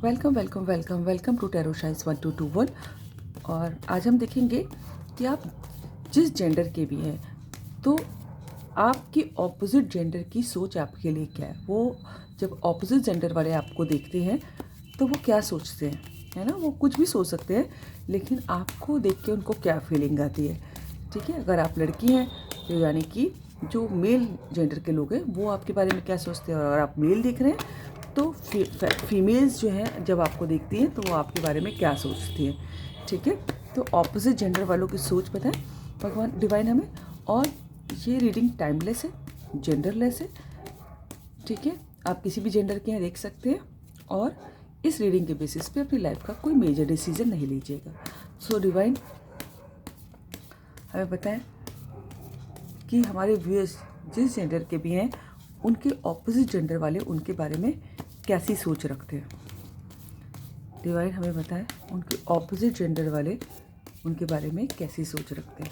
Welcome to tarot shies 1221। और आज हम देखेंगे कि आप जिस जेंडर के भी हैं तो आपकी ऑपोजिट जेंडर की सोच आपके लिए क्या है। वो जब ऑपोजिट जेंडर वाले आपको देखते हैं तो वो क्या सोचते हैं, है ना। वो कुछ भी सोच सकते हैं, लेकिन आपको देख के उनको क्या फीलिंग आती है। ठीक है, अगर आप लड़की हैं तो यानी कि जो मेल जेंडर के लोग हैं वो आपके बारे में क्या सोचते हैं, और अगर आप मेल देख रहे हैं तो फीमेल्स जो हैं जब आपको देखती हैं तो वो आपके बारे में क्या सोचती हैं। ठीक है, तो ऑपोजिट जेंडर वालों की सोच बताएं भगवान डिवाइन हमें। और ये रीडिंग टाइमलेस है, जेंडरलेस है। ठीक है, आप किसी भी जेंडर के यहाँ देख सकते हैं और इस रीडिंग के बेसिस पे अपनी लाइफ का कोई मेजर डिसीजन नहीं लीजिएगा। सो डिवाइन हमें बताएं कि हमारे व्यूअर्स जिस जेंडर के भी हैं उनके ऑपोजिट जेंडर वाले उनके बारे में कैसी सोच रखते हैं। डिवाइन हमें बताएं उनके ऑपोजिट जेंडर वाले उनके बारे में कैसी सोच रखते हैं।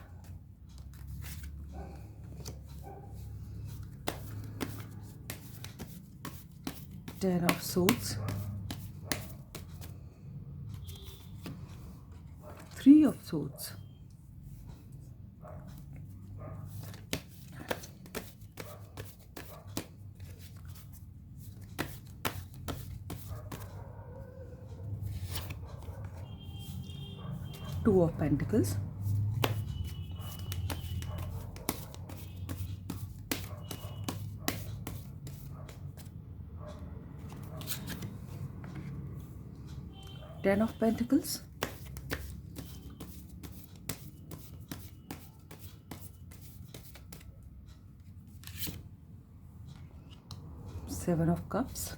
Ten of swords, three of swords, two of pentacles, ten of pentacles, seven of cups,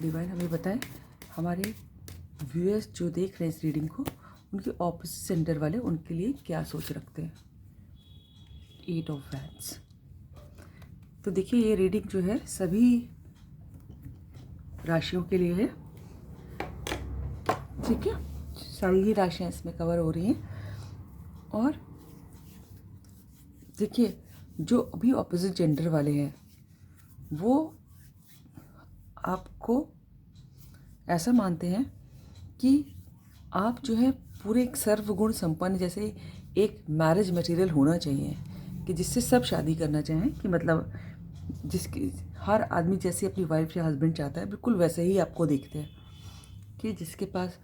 divine हमें बताएं हमारे व्यूअर्स जो देख रहे हैं इस रीडिंग को उनके ऑपोजिट जेंडर वाले उनके लिए क्या सोच रखते हैं। Eight of wands. तो देखिए ये रीडिंग जो है सभी राशियों के लिए है। ठीक है, सारी ही राशियाँ इसमें कवर हो रही हैं। और देखिए जो अभी ऑपोजिट जेंडर वाले हैं वो आपको ऐसा मानते हैं कि आप जो है पूरे एक सर्वगुण संपन्न जैसे एक मैरिज मटेरियल होना चाहिए कि जिससे सब शादी करना चाहें, कि मतलब जिसकी हर आदमी जैसे अपनी वाइफ या हस्बैंड चाहता है बिल्कुल वैसे ही आपको देखते हैं, कि जिसके पास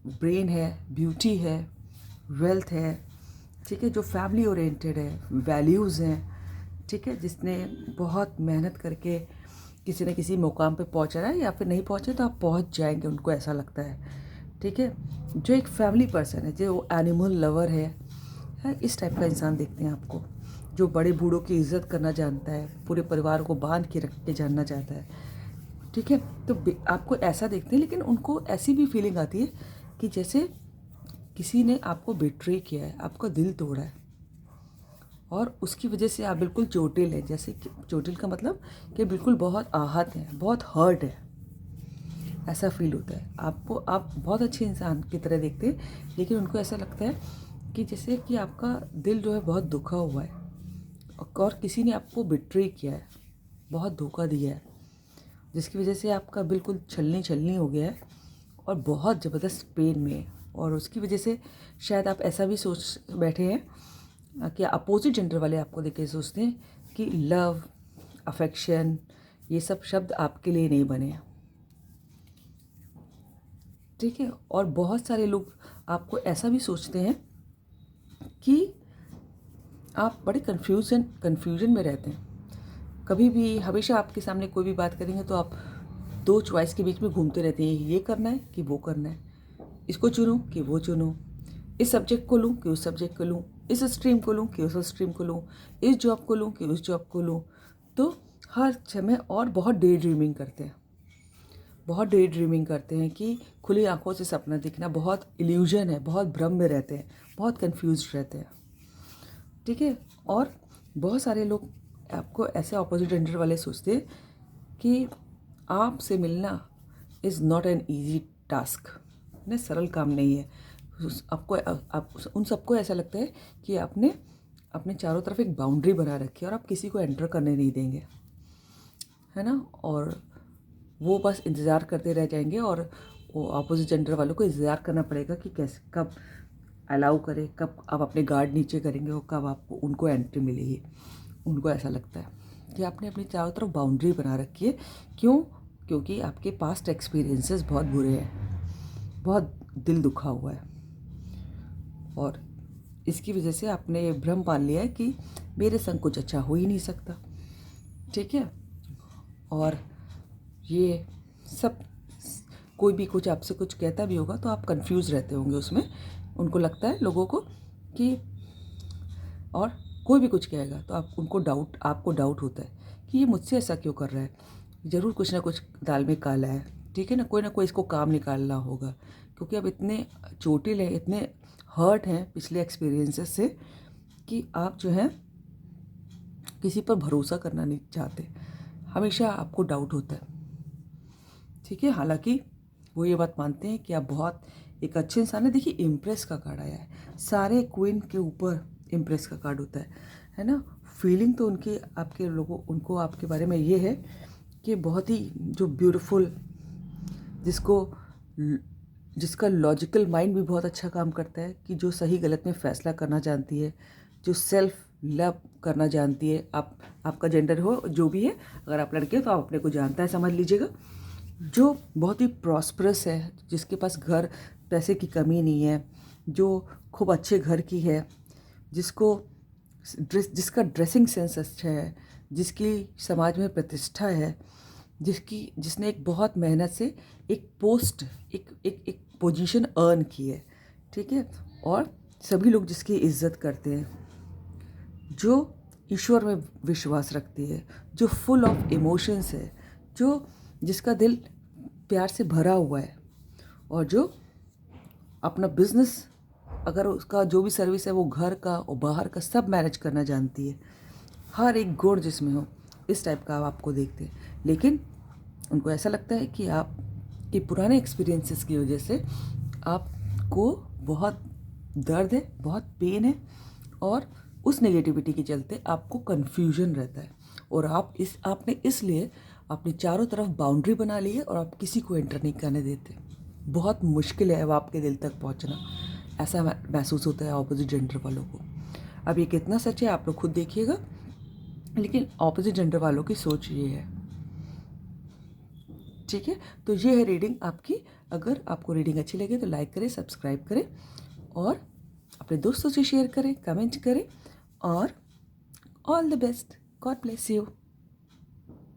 ब्रेन है, ब्यूटी है, वेल्थ है। ठीक है, जो फैमिली ओरिएंटेड है, वैल्यूज़ हैं। ठीक है, जिसने बहुत मेहनत करके किसी न किसी मुकाम पे पहुंचा है, या फिर नहीं पहुंचे तो आप पहुंच जाएंगे, उनको ऐसा लगता है। ठीक है, जो एक फैमिली पर्सन है, जो एनिमल लवर है, इस टाइप का इंसान देखते हैं आपको, जो बड़े बूढ़ों की इज्जत करना जानता है, पूरे परिवार को बांध के रख के जानना चाहता है। ठीक है, तो आपको ऐसा देखते हैं, लेकिन उनको ऐसी भी फीलिंग आती है कि जैसे किसी ने आपको बिट्रे किया है, आपका दिल तोड़ा है और उसकी वजह से आप बिल्कुल चोटिल हैं। जैसे कि चोटिल का मतलब कि बिल्कुल बहुत आहत हैं, बहुत हर्ट है, ऐसा फील होता है आपको। आप बहुत अच्छे इंसान की तरह देखते हैं, लेकिन उनको ऐसा लगता है कि जैसे कि आपका दिल जो है बहुत दुखा हुआ है और किसी ने आपको बिट्रे किया है, बहुत धोखा दिया है, जिसकी वजह से आपका बिल्कुल छलनी छलनी हो गया है और बहुत ज़बरदस्त पेन में है। और उसकी वजह से शायद आप ऐसा भी सोच बैठे हैं कि अपोजिट जेंडर वाले आपको देख के सोचते हैं कि लव, अफेक्शन, ये सब शब्द आपके लिए नहीं बने हैं। ठीक है, और बहुत सारे लोग आपको ऐसा भी सोचते हैं कि आप बड़े कन्फ्यूजन में रहते हैं। कभी भी हमेशा आपके सामने कोई भी बात करेंगे तो आप दो चॉइस के बीच में घूमते रहते हैं, ये करना है कि वो करना है, इसको चुनूं कि वो चुनूं, इस सब्जेक्ट को लूं कि उस सब्जेक्ट को लूं, इस स्ट्रीम को लूं कि उस स्ट्रीम को लूं, इस जॉब को लूं कि उस जॉब को लूं। तो हर समय और बहुत डे ड्रीमिंग करते हैं, बहुत डे ड्रीमिंग करते हैं कि खुली आंखों से सपना दिखना बहुत इल्यूजन है, बहुत भ्रम में रहते हैं, बहुत कंफ्यूज रहते हैं। ठीक है, और बहुत सारे लोग आपको ऐसे ऑपोजिट जेंडर वाले सोचते हैं कि आपसे मिलना is not an easy task, सरल काम नहीं है। आपको आप उन सबको ऐसा लगता है कि आपने अपने चारों तरफ एक बाउंड्री बना रखी है और आप किसी को एंटर करने नहीं देंगे, है ना। और वो बस इंतज़ार करते रह जाएंगे और वो अपोजिट जेंडर वालों को इंतज़ार करना पड़ेगा कि कैसे कब अलाउ करें, कब आप अपने गार्ड नीचे करेंगे और कब आपको उनको एंट्री मिलेगी। उनको ऐसा लगता है कि आपने अपनी चारों तरफ बाउंड्री बना रखी है। क्यों? क्योंकि आपके पास्ट एक्सपीरियंसेस बहुत बुरे हैं, बहुत दिल दुखा हुआ है और इसकी वजह से आपने ये भ्रम पाल लिया है कि मेरे संग कुछ अच्छा हो ही नहीं सकता, ठीक है। और ये सब, कोई भी कुछ आपसे कुछ कहता भी होगा तो आप कंफ्यूज रहते होंगे उसमें। उनको लगता है लोगों को कि, और कोई भी कुछ कहेगा तो आपको डाउट होता है कि ये मुझसे ऐसा क्यों कर रहा है, ज़रूर कुछ ना कुछ दाल में काला है, ठीक है ना। कोई ना कोई इसको काम निकालना होगा, क्योंकि अब इतने चोटिल हैं, इतने हर्ट हैं पिछले एक्सपीरियंसेस से कि आप जो है किसी पर भरोसा करना नहीं चाहते, हमेशा आपको डाउट होता है, ठीक है। हालांकि वो ये बात मानते हैं कि आप बहुत एक अच्छे इंसान है। देखिए, इम्प्रेस का कार्ड आया है, सारे क्वीन के ऊपर इम्प्रेस का कार्ड होता है ना। फीलिंग तो उनको आपके बारे में ये है कि बहुत ही जो ब्यूटीफुल, जिसका लॉजिकल माइंड भी बहुत अच्छा काम करता है, कि जो सही गलत में फ़ैसला करना जानती है, जो सेल्फ लव करना जानती है। आपका जेंडर हो जो भी है, अगर आप लड़के हो तो आप अपने को जानता है, समझ लीजिएगा। जो बहुत ही प्रॉस्परस है, जिसके पास घर पैसे की कमी नहीं है, जो खूब अच्छे घर की है, जिसका ड्रेसिंग सेंस अच्छा है, जिसकी समाज में प्रतिष्ठा है, जिसने एक बहुत मेहनत से एक पोजीशन अर्न की है, ठीक है। और सभी लोग जिसकी इज्जत करते हैं, जो ईश्वर में विश्वास रखती है, जो फुल ऑफ इमोशंस है, जिसका दिल प्यार से भरा हुआ है, और जो अपना बिजनेस, अगर उसका जो भी सर्विस है वो घर का और बाहर का सब मैनेज करना जानती है। हर एक गुण जिसमें हो, इस टाइप का आपको देखते हैं। लेकिन उनको ऐसा लगता है कि आपके पुराने एक्सपीरियंसेस की वजह से आपको बहुत दर्द है, बहुत पेन है, और उस नेगेटिविटी के चलते आपको कन्फ्यूजन रहता है। और आपने इसलिए अपने चारों तरफ बाउंड्री बना ली है और आप किसी को एंटर नहीं करने देते। बहुत मुश्किल है अब आपके दिल तक पहुंचना, ऐसा महसूस होता है ऑपोजिट जेंडर वालों को। अब ये कितना सच है आप लोग खुद देखिएगा, लेकिन ऑपोजिट जेंडर वालों की सोच ये है, ठीक है। तो ये है रीडिंग आपकी। अगर आपको रीडिंग अच्छी लगे तो लाइक करें, सब्सक्राइब करें और अपने दोस्तों से शेयर करें, कमेंट करें, और all the best. God bless you.